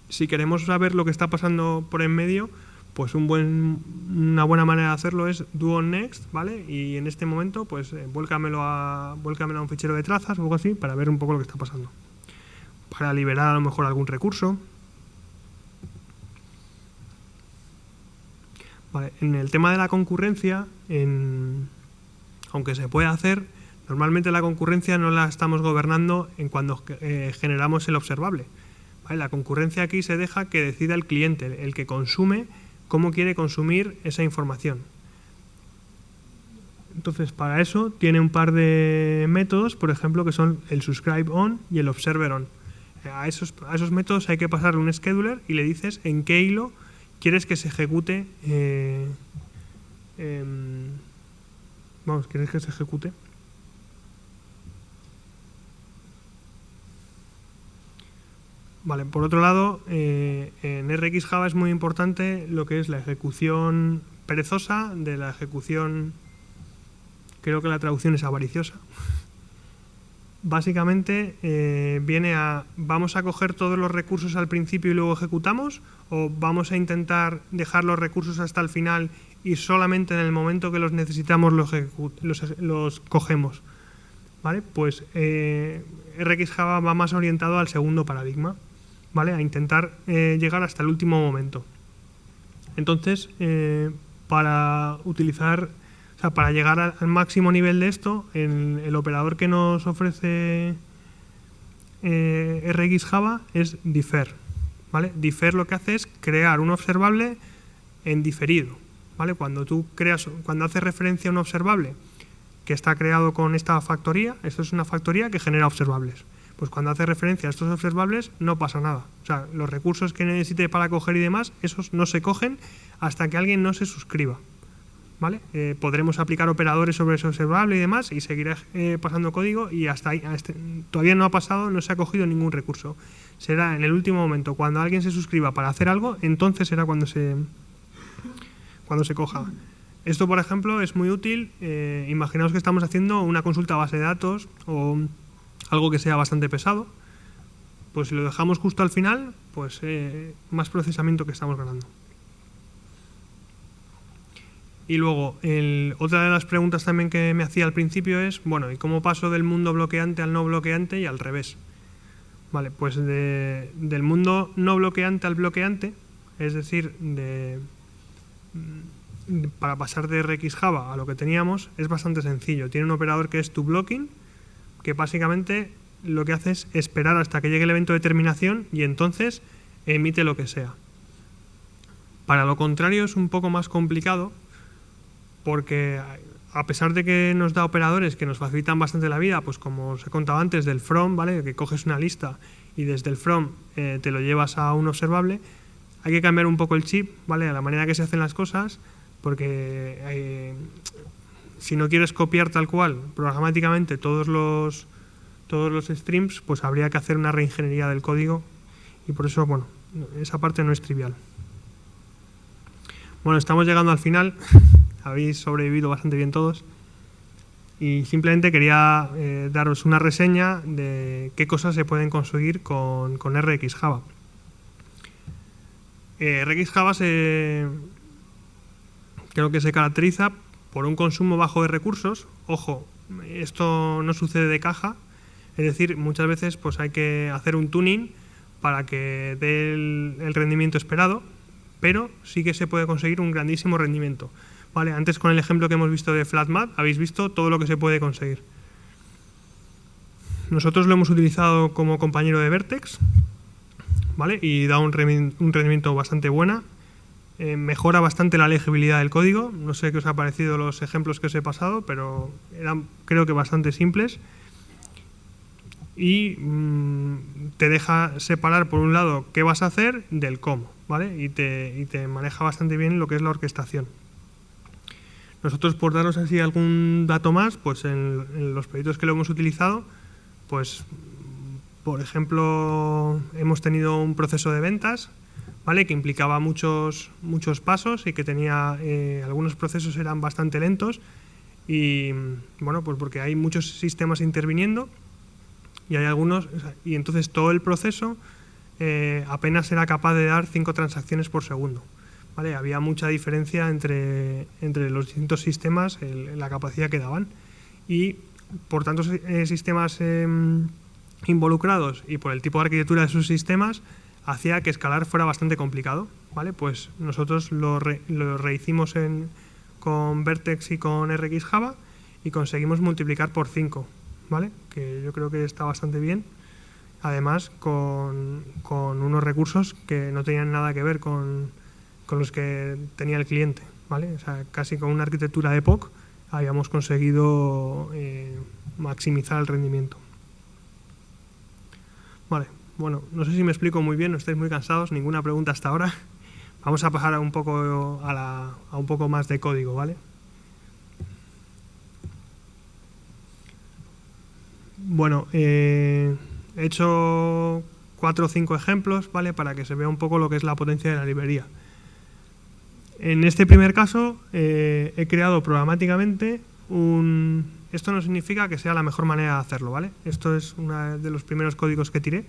Si queremos saber lo que está pasando por en medio, pues una buena manera de hacerlo es do on next, ¿vale? Y en este momento, pues vuélcamelo a un fichero de trazas o algo así para ver un poco lo que está pasando. Para liberar a lo mejor algún recurso. Vale, en el tema de la concurrencia, aunque se puede hacer, normalmente la concurrencia no la estamos gobernando cuando generamos el observable. ¿Vale? La concurrencia aquí se deja que decida el cliente, el que consume, cómo quiere consumir esa información. Entonces, para eso tiene un par de métodos, por ejemplo, que son el subscribe on y el observer on. A esos métodos hay que pasarle un scheduler y le dices en qué hilo quieres que se ejecute. ¿Quieres que se ejecute? Vale, por otro lado, en RxJava es muy importante lo que es la ejecución perezosa de la ejecución, creo que la traducción es avariciosa. Básicamente viene a, ¿vamos a coger todos los recursos al principio y luego ejecutamos? ¿O vamos a intentar dejar los recursos hasta el final y solamente en el momento que los necesitamos los cogemos? ¿Vale? Pues RxJava va más orientado al segundo paradigma, ¿vale? A intentar llegar hasta el último momento. Entonces, para llegar al máximo nivel de esto, el operador que nos ofrece RxJava es defer, ¿vale? Defer lo que hace es crear un observable en diferido, ¿vale? Cuando haces referencia a un observable que está creado con esta factoría, esto es una factoría que genera observables. Pues cuando hace referencia a estos observables no pasa nada. O sea, los recursos que necesite para coger y demás, esos no se cogen hasta que alguien no se suscriba. ¿Vale? Podremos aplicar operadores sobre ese observable y demás y seguirá pasando código y hasta ahí, todavía no ha pasado, no se ha cogido ningún recurso. Será en el último momento, cuando alguien se suscriba para hacer algo, entonces será cuando se coja. Esto, por ejemplo, es muy útil. Imaginaos que estamos haciendo una consulta a base de datos o algo que sea bastante pesado. Pues si lo dejamos justo al final, pues más procesamiento que estamos ganando. Y luego, otra de las preguntas también que me hacía al principio es, bueno, ¿y cómo paso del mundo bloqueante al no bloqueante y al revés? Vale, pues del mundo no bloqueante al bloqueante, es decir, para pasar de RxJava a lo que teníamos, es bastante sencillo. Tiene un operador que es toBlocking, que básicamente lo que hace es esperar hasta que llegue el evento de terminación y entonces emite lo que sea. Para lo contrario es un poco más complicado, porque a pesar de que nos da operadores que nos facilitan bastante la vida, pues como os he contado antes del from, ¿vale? Que coges una lista y desde el from te lo llevas a un observable, hay que cambiar un poco el chip, ¿vale? A la manera que se hacen las cosas, porque si no quieres copiar tal cual programáticamente todos los todos los streams, pues habría que hacer una reingeniería del código y por eso, bueno, esa parte no es trivial. Bueno, estamos llegando al final, habéis sobrevivido bastante bien todos y simplemente quería daros una reseña de qué cosas se pueden conseguir con RxJava. RxJava creo que se caracteriza por un consumo bajo de recursos. Ojo, esto no sucede de caja, es decir, muchas veces pues hay que hacer un tuning para que dé el rendimiento esperado, pero sí que se puede conseguir un grandísimo rendimiento. Vale, antes con el ejemplo que hemos visto de FlatMat habéis visto todo lo que se puede conseguir. Nosotros lo hemos utilizado como compañero de Vertex, ¿vale? Y da un rendimiento bastante bueno. Mejora bastante la legibilidad del código. No sé qué os ha parecido los ejemplos que os he pasado, pero eran creo que bastante simples. Y te deja separar por un lado qué vas a hacer del cómo, ¿vale? Y te maneja bastante bien lo que es la orquestación. Nosotros, por daros así algún dato más, pues en los proyectos que lo hemos utilizado, pues por ejemplo hemos tenido un proceso de ventas, ¿vale? Que implicaba muchos pasos y que tenía algunos procesos eran bastante lentos y bueno, pues porque hay muchos sistemas interviniendo y hay algunos, y entonces todo el proceso apenas era capaz de dar 5 transacciones por segundo, ¿vale? Había mucha diferencia entre los distintos sistemas, la capacidad que daban, y por tantos sistemas involucrados y por el tipo de arquitectura de sus sistemas hacía que escalar fuera bastante complicado, ¿vale? Pues nosotros lo rehicimos con Vertex y con RxJava y conseguimos multiplicar por 5, ¿vale? Que yo creo que está bastante bien, además con unos recursos que no tenían nada que ver con los que tenía el cliente, ¿vale? O sea, casi con una arquitectura de POC habíamos conseguido maximizar el rendimiento. Vale, bueno, no sé si me explico muy bien, no estáis muy cansados, ninguna pregunta hasta ahora. Vamos a pasar a un poco un poco más de código, ¿vale? Bueno, he hecho 4 o 5 ejemplos, ¿vale? Para que se vea un poco lo que es la potencia de la librería. En este primer caso he creado programáticamente esto no significa que sea la mejor manera de hacerlo, ¿vale? Esto es uno de los primeros códigos que tiré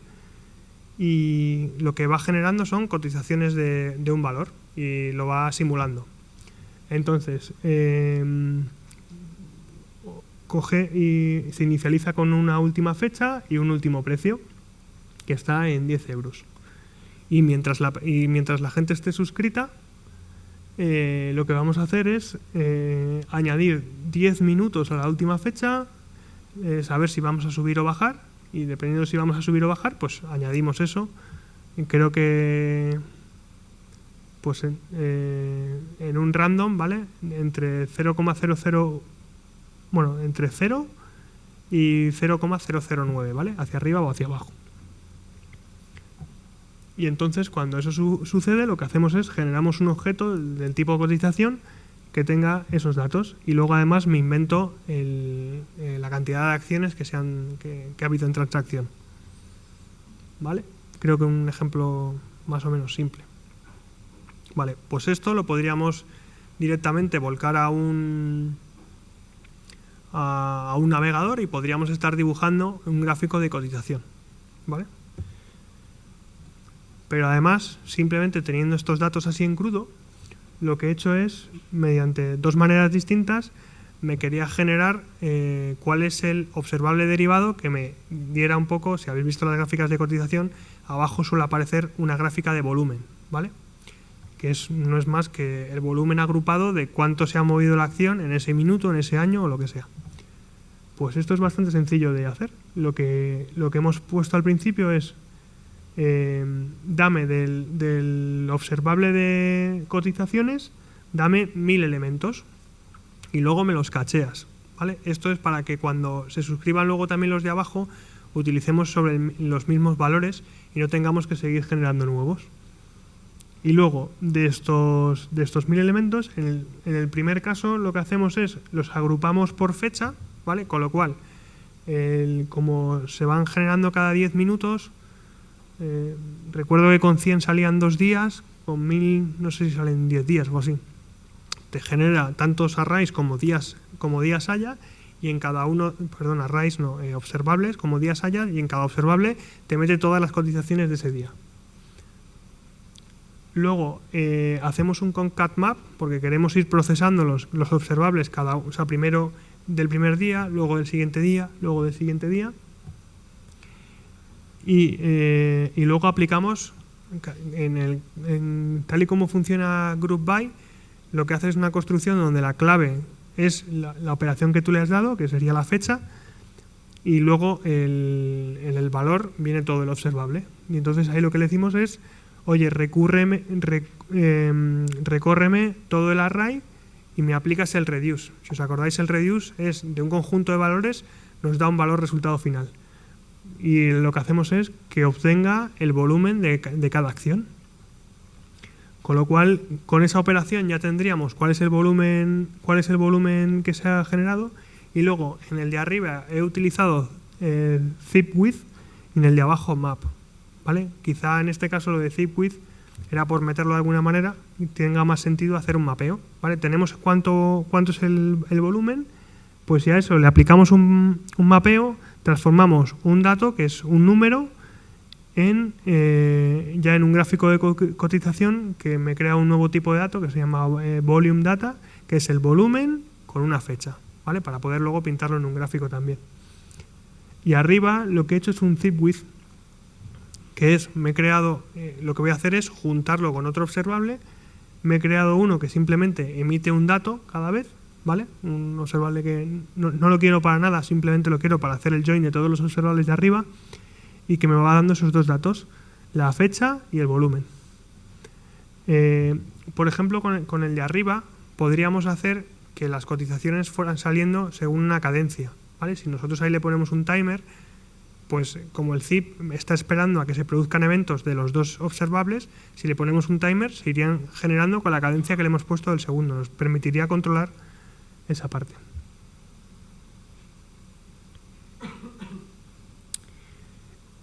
y lo que va generando son cotizaciones de un valor y lo va simulando. Entonces, coge y se inicializa con una última fecha y un último precio que está en 10 euros. Y mientras la gente esté suscrita, lo que vamos a hacer es añadir 10 minutos a la última fecha, saber si vamos a subir o bajar, y dependiendo de si vamos a subir o bajar, pues añadimos eso. Y creo que pues en un random, ¿vale? Entre 0,00, bueno, entre 0 y 0,009, ¿vale? Hacia arriba o hacia abajo. Y entonces cuando eso sucede, lo que hacemos es generamos un objeto del tipo cotización que tenga esos datos y luego además me invento la cantidad de acciones que ha habido en transacción, ¿vale? Creo que un ejemplo más o menos simple. Vale, pues esto lo podríamos directamente volcar a un navegador y podríamos estar dibujando un gráfico de cotización, ¿vale? Pero además, simplemente teniendo estos datos así en crudo, lo que he hecho es, mediante 2 maneras distintas, me quería generar cuál es el observable derivado que me diera un poco, si habéis visto las gráficas de cotización, abajo suele aparecer una gráfica de volumen, ¿vale? Que no es más que el volumen agrupado de cuánto se ha movido la acción en ese minuto, en ese año o lo que sea. Pues esto es bastante sencillo de hacer. Lo que hemos puesto al principio es dame del observable de cotizaciones, dame 1000 elementos y luego me los cacheas, ¿vale? Esto es para que cuando se suscriban luego también los de abajo utilicemos sobre los mismos valores y no tengamos que seguir generando nuevos. Y luego de estos 1000 elementos, en el primer caso lo que hacemos es los agrupamos por fecha, ¿vale? Con lo cual como se van generando cada 10 minutos, recuerdo que con 100 salían 2 días, con 1000 no sé si salen 10 días o así. Te genera tantos arrays como días haya, y en cada uno, perdón, arrays no, observables como días haya, y en cada observable te mete todas las cotizaciones de ese día. Luego hacemos un concat map porque queremos ir procesando los observables o sea, primero del primer día, luego del siguiente día, luego del siguiente día, y luego aplicamos tal y como funciona Group By. Lo que hace es una construcción donde la clave es la operación que tú le has dado, que sería la fecha, y luego en el valor viene todo el observable. Y entonces ahí lo que le decimos es, oye, recórreme todo el array y me aplicas el reduce. Si os acordáis, el reduce es de un conjunto de valores, nos da un valor resultado final. Y lo que hacemos es que obtenga el volumen de cada acción. Con lo cual, con esa operación ya tendríamos cuál es el volumen que se ha generado, y luego en el de arriba he utilizado zip width y en el de abajo map, ¿vale? Quizá en este caso lo de zip width era por meterlo de alguna manera y tenga más sentido hacer un mapeo, ¿vale? Tenemos cuánto es el volumen, pues ya eso, le aplicamos un mapeo, transformamos un dato, que es un número, ya en un gráfico de cotización que me crea un nuevo tipo de dato que se llama volume data, que es el volumen con una fecha, ¿vale? Para poder luego pintarlo en un gráfico también. Y arriba lo que he hecho es un zip width, que es, me he creado, lo que voy a hacer es juntarlo con otro observable. Me he creado uno que simplemente emite un dato cada vez, ¿vale? Un observable que no lo quiero para nada, simplemente lo quiero para hacer el join de todos los observables de arriba, y que me va dando esos dos datos, la fecha y el volumen. Por ejemplo, con el de arriba podríamos hacer que las cotizaciones fueran saliendo según una cadencia, ¿vale? Si nosotros ahí le ponemos un timer, pues como el zip está esperando a que se produzcan eventos de los dos observables, si le ponemos un timer se irían generando con la cadencia que le hemos puesto del segundo. Nos permitiría controlar esa parte.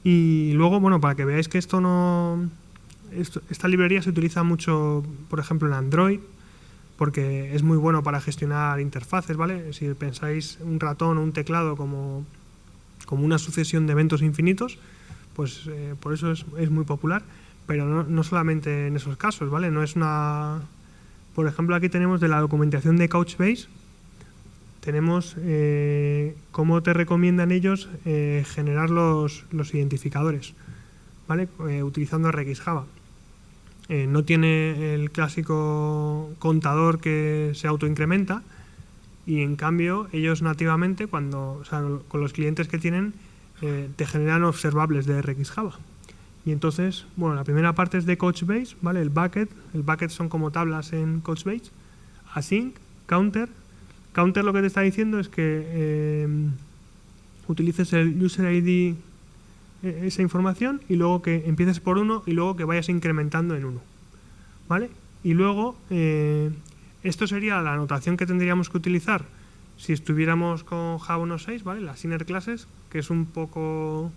Y luego, bueno, para que veáis que esta librería se utiliza mucho, por ejemplo, en Android, porque es muy bueno para gestionar interfaces, ¿vale? Si pensáis un ratón o un teclado como una sucesión de eventos infinitos, pues por eso es muy popular, pero no solamente en esos casos, ¿vale? No es una... Por ejemplo, aquí tenemos de la documentación de Couchbase, tenemos cómo te recomiendan ellos generar los identificadores, ¿vale? Utilizando RxJava. No tiene el clásico contador que se autoincrementa, y en cambio ellos nativamente, con los clientes que tienen, te generan observables de RxJava. Y entonces, bueno, la primera parte es de Couchbase, ¿vale? El bucket son como tablas en Couchbase, async, counter. Counter lo que te está diciendo es que utilices el user ID, esa información, y luego que empieces por 1 y luego que vayas incrementando en 1, ¿vale? Y luego, esto sería la anotación que tendríamos que utilizar si estuviéramos con Java 1.6, ¿vale? Las inner classes, que es un poco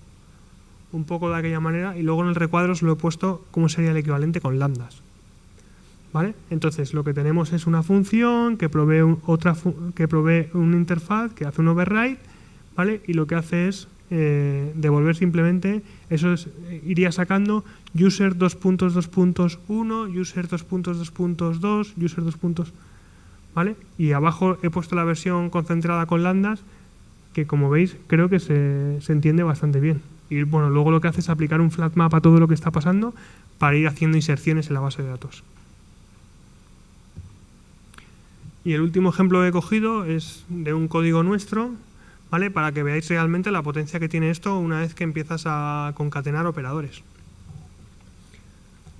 de aquella manera, y luego en el recuadro os lo he puesto cómo sería el equivalente con lambdas, ¿vale? Entonces lo que tenemos es una función que provee una interfaz que hace un override, ¿vale? Y lo que hace es devolver simplemente, eso es, iría sacando user 2.2.1, user 2.2.2, user 2. ¿Vale? Y abajo he puesto la versión concentrada con lambdas, que como veis creo que se entiende bastante bien. Y bueno, luego lo que hace es aplicar un flat map a todo lo que está pasando para ir haciendo inserciones en la base de datos. Y el último ejemplo que he cogido es de un código nuestro, ¿vale? Para que veáis realmente la potencia que tiene esto una vez que empiezas a concatenar operadores.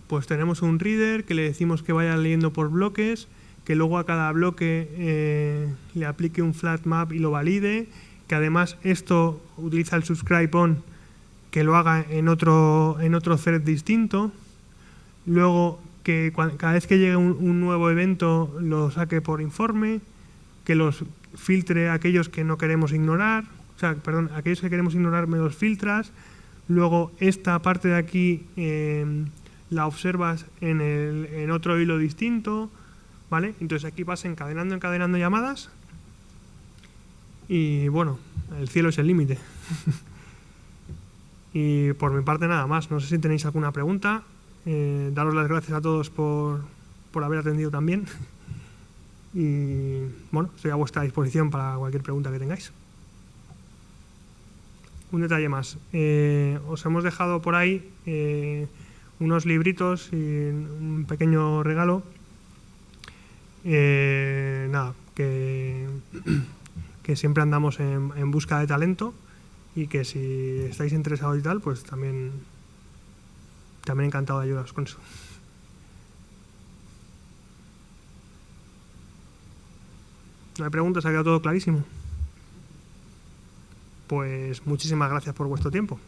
Pues tenemos un reader que le decimos que vaya leyendo por bloques, que luego a cada bloque le aplique un flat map y lo valide, que además esto utiliza el subscribe on, que lo haga en otro thread distinto, luego que cada vez que llegue un nuevo evento lo saque por informe, que los filtre aquellos que no queremos ignorar. O sea, perdón, aquellos que queremos ignorar me los filtras. Luego esta parte de aquí la observas en otro hilo distinto, ¿vale? Entonces aquí vas encadenando llamadas y bueno, el cielo es el límite. Y por mi parte nada más. No sé si tenéis alguna pregunta. Daros las gracias a todos por haber atendido también. Y bueno, estoy a vuestra disposición para cualquier pregunta que tengáis. Un detalle más. Os hemos dejado por ahí unos libritos y un pequeño regalo. Nada, que siempre andamos en busca de talento y que si estáis interesados y tal, pues también encantado de ayudaros con eso. ¿No hay preguntas? ¿Ha quedado todo clarísimo? Pues muchísimas gracias por vuestro tiempo.